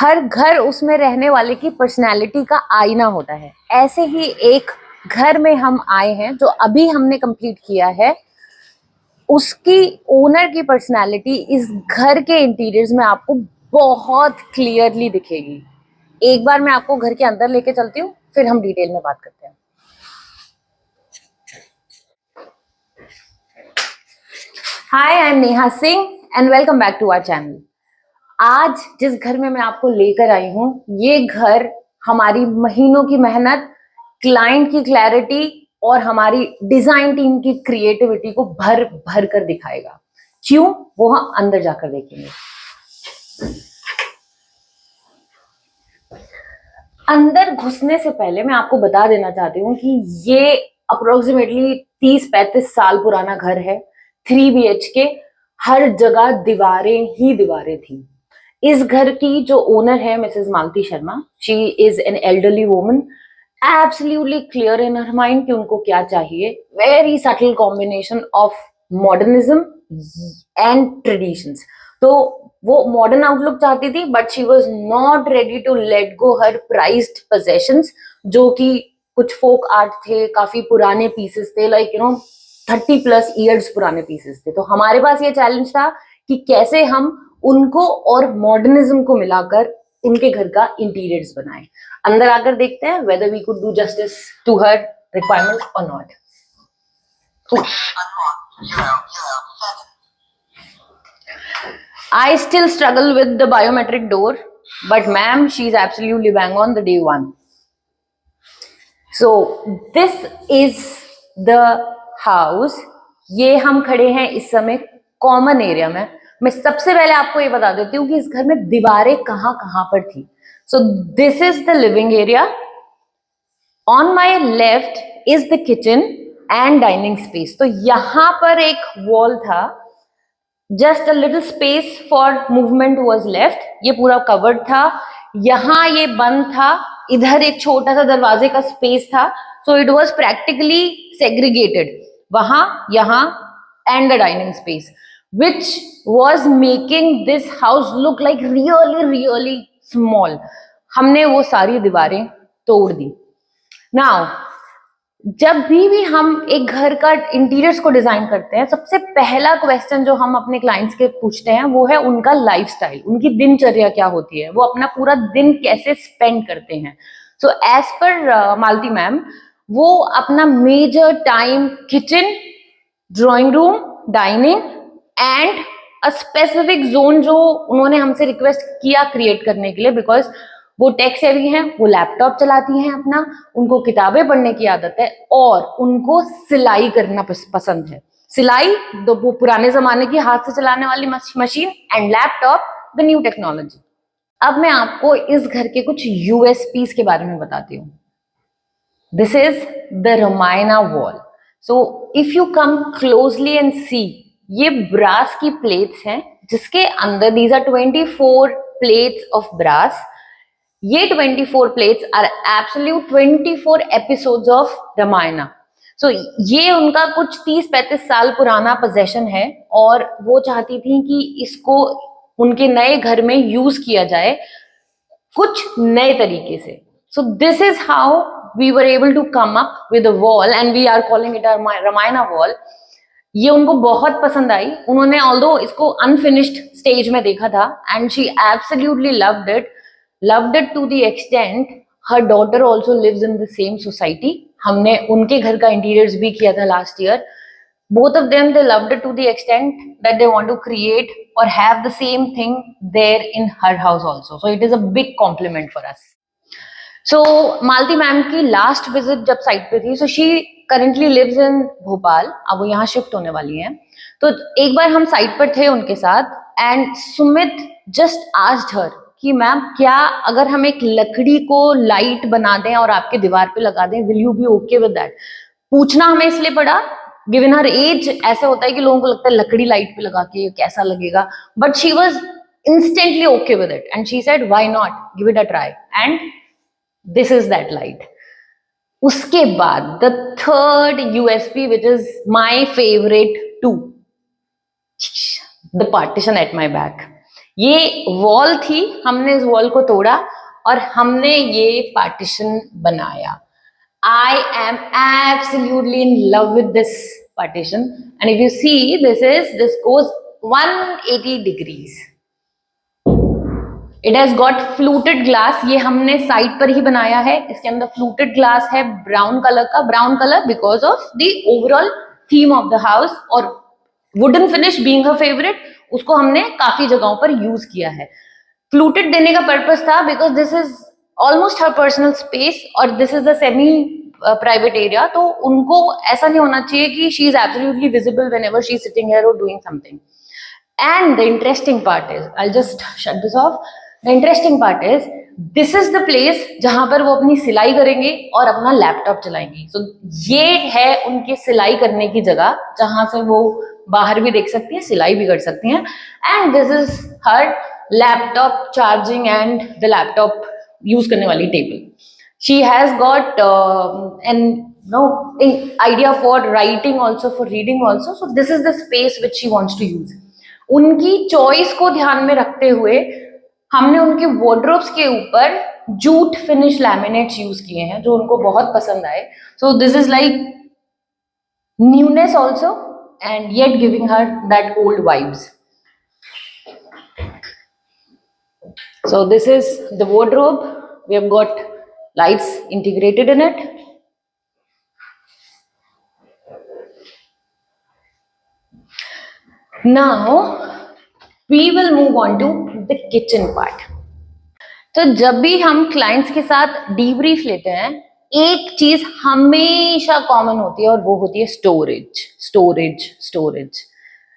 हर घर उसमें रहने वाले की पर्सनैलिटी का आईना होता है। ऐसे ही एक घर में हम आए हैं जो अभी हमने कंप्लीट किया है। उसकी ओनर की पर्सनैलिटी इस घर के इंटीरियर्स में आपको बहुत क्लियरली दिखेगी। एक बार मैं आपको घर के अंदर लेके चलती हूँ, फिर हम डिटेल में बात करते हैं। Hi, I am Neha Singh and welcome back to our channel. आज जिस घर में मैं आपको लेकर आई हूँ, ये घर हमारी महीनों की मेहनत, क्लाइंट की क्लैरिटी और हमारी डिजाइन टीम की क्रिएटिविटी को भर भर कर दिखाएगा। क्यों, वो हम अंदर जाकर देखेंगे। अंदर घुसने से पहले मैं आपको बता देना चाहती हूँ कि ये अप्रोक्सीमेटली 30-35 साल पुराना घर है। 3 BHK, हर जगह दीवारें ही दीवारें थी। इस घर की जो ओनर है Mrs Malti Sharma, she is an elderly woman, absolutely clear in her mind कि उनको क्या चाहिए। Very subtle combination of modernism and traditions. तो वो मॉडर्न आउटलुक चाहती थी, but she was not ready to let go her prized possessions, जो कि कुछ फोक आर्ट थे, काफी पुराने पीसेस थे, लाइक 30+ ईयर्स पुराने पीसेस थे। तो हमारे पास ये चैलेंज था कि कैसे हम उनको और मॉडर्निज्म को मिलाकर उनके घर का इंटीरियर्स बनाए। अंदर आकर देखते हैं whether we could do justice to her requirement or not. I still struggle with the biometric door, but ma'am, she's absolutely bang on the day one. So this is the house. ये हम खड़े हैं इस समय common area में। मैं सबसे पहले आपको ये बता देती हूँ कि इस घर में दीवारें कहाँ कहाँ पर थी। So this is the living area. On my left is the kitchen and dining space. तो यहाँ पर एक वॉल था, just a little space for movement was left. ये पूरा कवर्ड था, यहाँ ये बंद था, इधर एक छोटा सा दरवाजे का स्पेस था। So it was practically segregated, वहां यहाँ and the dining space, which was making this house look like really really small. हमने वो सारी दीवारें तोड़ दी। नाउ जब भी हम एक घर का इंटीरियर्स को डिजाइन करते हैं, सबसे पहला क्वेश्चन जो हम अपने क्लाइंट्स के पूछते हैं वो है उनका लाइफस्टाइल, उनकी दिनचर्या क्या होती है, वो अपना पूरा दिन कैसे स्पेंड करते हैं। सो एज पर मालती मैम, वो अपना major time kitchen, drawing room, dining and a specific zone जो उन्होंने हमसे रिक्वेस्ट किया क्रिएट करने के लिए, बिकॉज वो टेक सेवी हैं, वो लैपटॉप चलाती हैं अपना, उनको किताबें पढ़ने की आदत है और उनको सिलाई करना पसंद है। सिलाई तो वो पुराने जमाने की हाथ से चलाने वाली machine, and laptop the new technology. अब मैं आपको इस घर के कुछ यूएसपीस के बारे में बताती हूँ। This is the Ramayana wall. So if you come closely and see, ये ब्रास की प्लेट्स हैं जिसके अंदर these are 24 plates of brass. ये 24 plates are absolute 24 episodes of Ramayana. So ये उनका कुछ 30-35 साल पुराना पोजेशन है और वो चाहती थी कि इसको उनके नए घर में यूज किया जाए कुछ नए तरीके से। So this is how we were able to come up with a wall and we are calling it Ramayana wall. ये उनको बहुत पसंद आई। उन्होंने ऑल्दो इसको अनफिनिश्ड स्टेज में देखा था and she absolutely loved it to the extent her daughter also lives in the same society. हमने उनके घर का इंटीरियर्स भी किया था last year. both of them, they loved it to the extent that they want to create or have the same thing there in her house also. So it is a big compliment for us. So Malti ma'am की last visit जब site पे थी, so she currently lives in Bhopal, अब वो यहाँ shift होने वाली हैं। तो एक बार हम साइट पर थे उनके साथ and Sumit just asked her कि मैम, क्या अगर हम एक लकड़ी को लाइट बना दें और आपके दीवार पे लगा दें, will you be okay with that? पूछना हमें इसलिए पड़ा, गिवन हर एज ऐसे होता है कि लोगों को लगता है लकड़ी लाइट पे लगा के कैसा लगेगा, but she was instantly okay with it and she said why not, give it a try, and this is that light. उसके बाद the third USP which is my favorite too, the partition at my back. ये wall थी, हमने इस wall को तोड़ा और हमने ये पार्टीशन बनाया. I am absolutely in love with this partition, and if you see, this goes 180 degrees. It has got fluted glass. ये हमने साइड पर ही बनाया है. इसके अंदर fluted glass है ब्राउन कलर का. Brown colour because of the overall theme of the house, और wooden finish being her favorite, उसको हमने काफी जगहों पर यूज किया है. फ्लूटेड देने का पर्पस था because this is almost her personal space और this is the semi private area, तो उनको ऐसा नहीं होना चाहिए कि she is absolutely visible whenever she is sitting here और doing something. And the interesting part is, I just shut this off. The interesting part is this is the place जहां पर वो अपनी सिलाई करेंगे और अपना लैपटॉप चलाएंगी. सो ये है उनकी सिलाई करने की जगह जहां से वो बाहर भी देख सकती है, सिलाई भी कर सकती हैं. And this is her laptop charging and the laptop use करने वाली table. She has got an idea for writing also, for reading also. So this is the space which she wants to use. उनकी choice को ध्यान में रखते हुए हमने उनके वार्डरोब्स के ऊपर जूट फिनिश लैमिनेट्स यूज किए हैं जो उनको बहुत पसंद आए. सो this is like newness also and yet giving her that old vibes. So this is the wardrobe. We have got lights integrated in it. Now we will move on to the kitchen part. तो जब भी हम clients के साथ debrief लेते हैं, एक चीज हमेशा कॉमन होती है और वो होती है storage. Storage storage.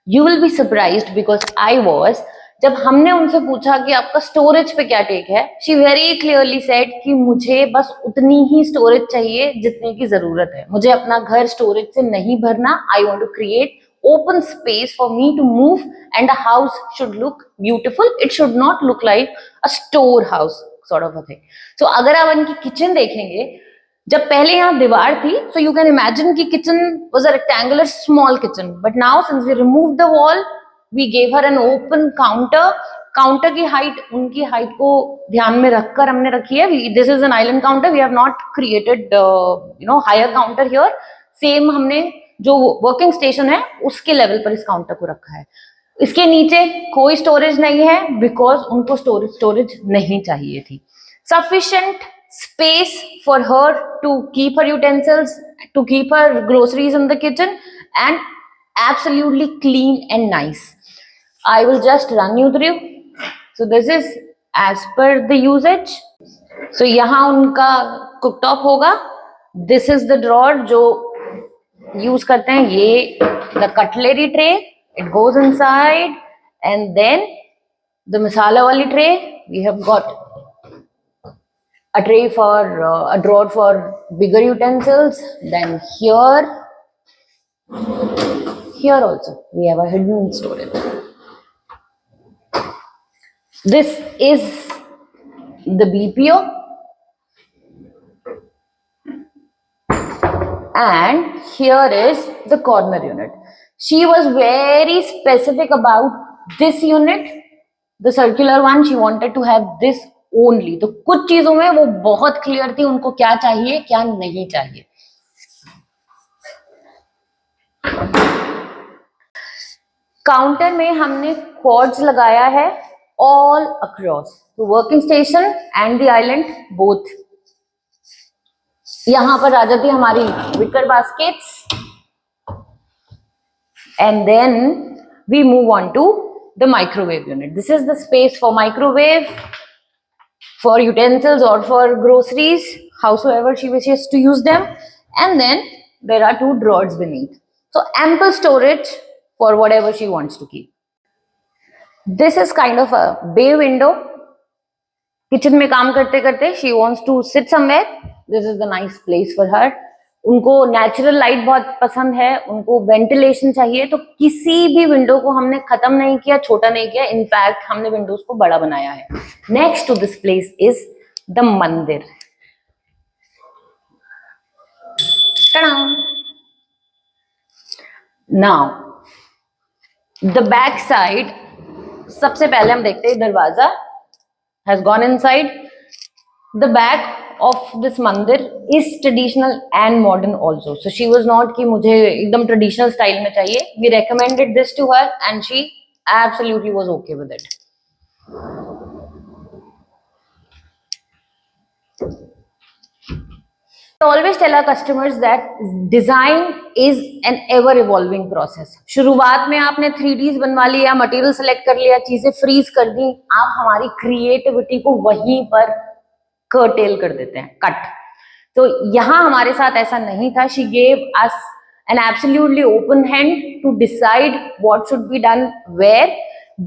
You will be surprised because I was, जब हमने उनसे पूछा कि आपका स्टोरेज पे क्या टेक है, शी वेरी क्लियरली सेड कि मुझे बस उतनी ही स्टोरेज चाहिए जितने की जरूरत है. मुझे अपना घर स्टोरेज से नहीं भरना. I want to create open space for me to move, and the house should look beautiful. It should not look like a storehouse sort of a thing. So अगर आप इनकी किचन देखेंगे, जब पहले यहाँ दीवार थी, so you can imagine कि kitchen was a rectangular small kitchen, but now since we removed the wall, we gave her an open counter. Counter की हाइट उनकी हाइट को ध्यान में रखकर हमने रखी है. This is an island counter. We have not created higher counter here. Same हमने जो वर्किंग स्टेशन है उसके लेवल पर इस काउंटर को रखा है. इसके नीचे कोई स्टोरेज नहीं है बिकॉज उनको स्टोरेज नहीं चाहिए थी. Sufficient space for her to keep her utensils, to keep her groceries in the kitchen, and absolutely clean and nice. I will just run you through. So this is as per the usage. So यहाँ उनका cooktop होगा. This is the drawer जो use करते हैं. ये the cutlery tray, it goes inside, and then the masala वाली tray. We have got a tray for a drawer for bigger utensils. Then here also we have a hidden storage. This is the BPO, and here is the corner unit. She was very specific about this unit, the circular one. She wanted to have this only. तो कुछ चीजों में वो बहुत clear थी उनको क्या चाहिए क्या नहीं चाहिए. काउंटर में हमने कॉर्ड्स लगाया है all across the working station and the island both. यहां पर आ जाती हमारी wicker baskets, and then we move on to the microwave unit. This is the space for microwave, for utensils or for groceries, howsoever she wishes to use them. And then there are two drawers beneath, so ample storage for whatever she wants to keep. This is kind of a bay window. Kitchen में काम करते करते she wants to sit somewhere. This is the nice place for her. उनको natural light बहुत पसंद है, उनको ventilation चाहिए, तो किसी भी विंडो को हमने खत्म नहीं किया, छोटा नहीं किया. इनफैक्ट हमने विंडोज को बड़ा बनाया है. Next to this place is the mandir. Now the back side सबसे पहले हम देखते हैं दरवाजा has gone inside. The back of this mandir is traditional and modern also. So she was not कि मुझे एकदम traditional style में चाहिए. We recommended this to her and she absolutely was okay with it. I always tell our customers that design is an ever evolving process. शुरुआत में आपने 3Ds बनवा लिया, मटेरियल सेलेक्ट कर लिया, चीजें फ्रीज कर दी, आप हमारी क्रिएटिविटी को वहीं पर कर्टेल कर देते हैं, कट. तो यहाँ हमारे साथ ऐसा नहीं था. She gave us an absolutely open hand to decide what should be done where,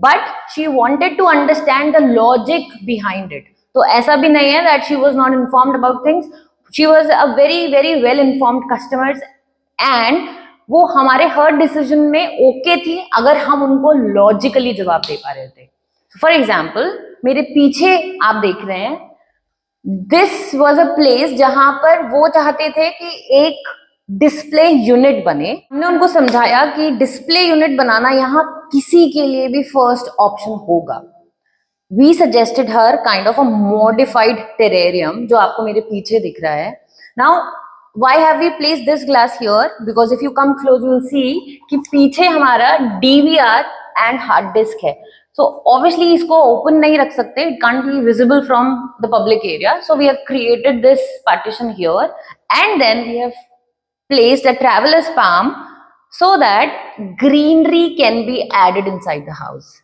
but she wanted to understand the logic behind it. तो ऐसा भी नहीं है that she was not informed about things. She was a very very well informed customers and वो हमारे हर decision में okay थी अगर हम उनको लॉजिकली जवाब दे पा रहे थे. फॉर एग्जाम्पल मेरे पीछे आप देख रहे हैं, दिस वॉज अ प्लेस जहां पर वो चाहते थे कि एक डिस्प्ले यूनिट बने. हमने उनको समझाया कि डिस्प्ले यूनिट बनाना यहाँ किसी के लिए भी फर्स्ट ऑप्शन होगा. We suggested her kind of a modified terrarium जो आपको मेरे पीछे दिख रहा है. Now why have we placed this glass here? Because if you come close you will see कि पीछे हमारा DVR and hard disk है. So obviously इसको open नहीं रख सकते. It can't be visible from the public area. So we have created this partition here and then we have placed a traveler's palm so that greenery can be added inside the house.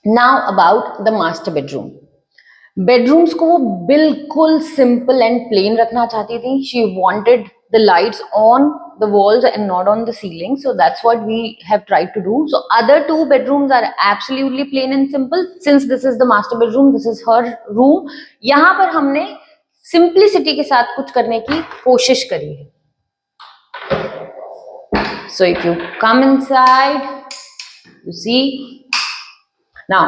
Now about the master bedroom. Bedrooms को वो बिल्कुल simple and plain रखना चाहती थी. She wanted the lights on the walls and not on the ceiling. So that's what we have tried to do. So other two bedrooms are absolutely plain and simple. Since this is the master bedroom, this is her room. यहाँ पर हमने simplicity के साथ कुछ करने की कोशिश करी है. So if you come inside, you see. Now,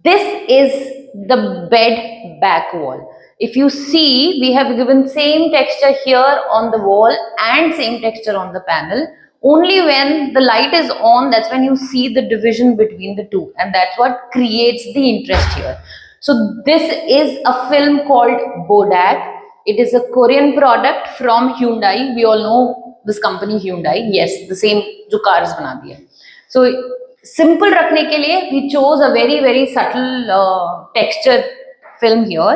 this is the bed back wall. If you see, we have given same texture here on the wall and same texture on the panel. Only when the light is on, that's when you see the division between the two. And that's what creates the interest here. So this is a film called Bodak. It is a Korean product from Hyundai. We all know this company Hyundai. Yes, the same जो cars बनाती है. So simple रखने के लिए we chose a very very subtle texture film here.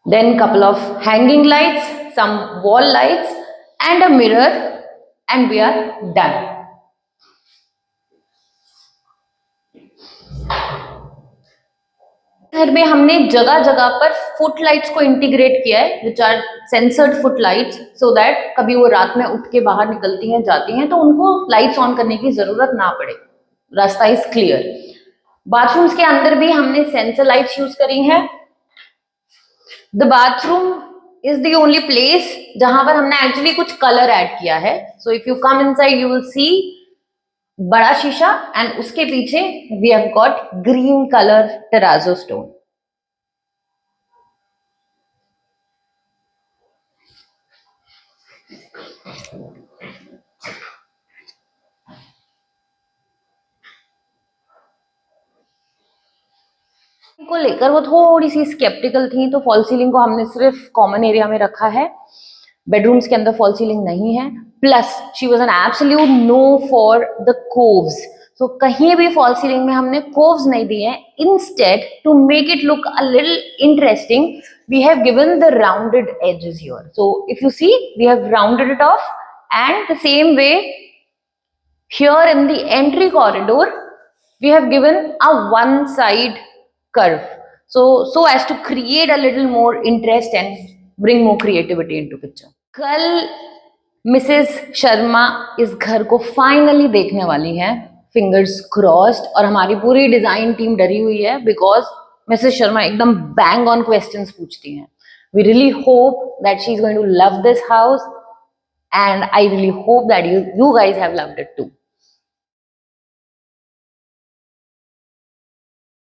Then couple of hanging lights, some wall lights and a mirror and we are done. घर में हमने जगह जगह पर फुट लाइट्स को इंटीग्रेट किया है, which are sensored foot lights, so that कभी वो रात में उठ के बाहर निकलती हैं जाती हैं तो उनको लाइट्स ऑन करने की जरूरत ना पड़े. रास्ता इज क्लियर. बाथरूम्स के अंदर भी हमने सेंसर लाइट्स यूज करी हैं. The bathroom is the only place जहां पर हमने एक्चुअली कुछ कलर ऐड किया है. So if you come inside you will see बड़ा शीशा एंड उसके पीछे we have got green colour terrazzo stone. को लेकर वो थोड़ी सी स्केप्टिकल थी तो फॉल सीलिंग को हमने सिर्फ कॉमन एरिया में रखा है. बेडरूम्स के अंदर फॉल सीलिंग नहीं है. Plus she was an absolute no for the coves. So कहीं भी फॉल सीलिंग में हमने कोव्स नहीं दिए हैं. Instead to make it look a little interesting we have given the rounded edges here. So if you see we have rounded it off and the same way here in the entry corridor we have given a one side curve so as to create a little more interest and bring more creativity into picture. कल Mrs Sharma इस घर को finally देखने वाली हैं, fingers crossed. और हमारी पूरी डिजाइन टीम डरी हुई है बिकॉज मिसेस शर्मा एकदम बैंग ऑन क्वेश्चंस पूछती हैं. We really hope that she is going to love this house and I really hope that you guys have loved it too.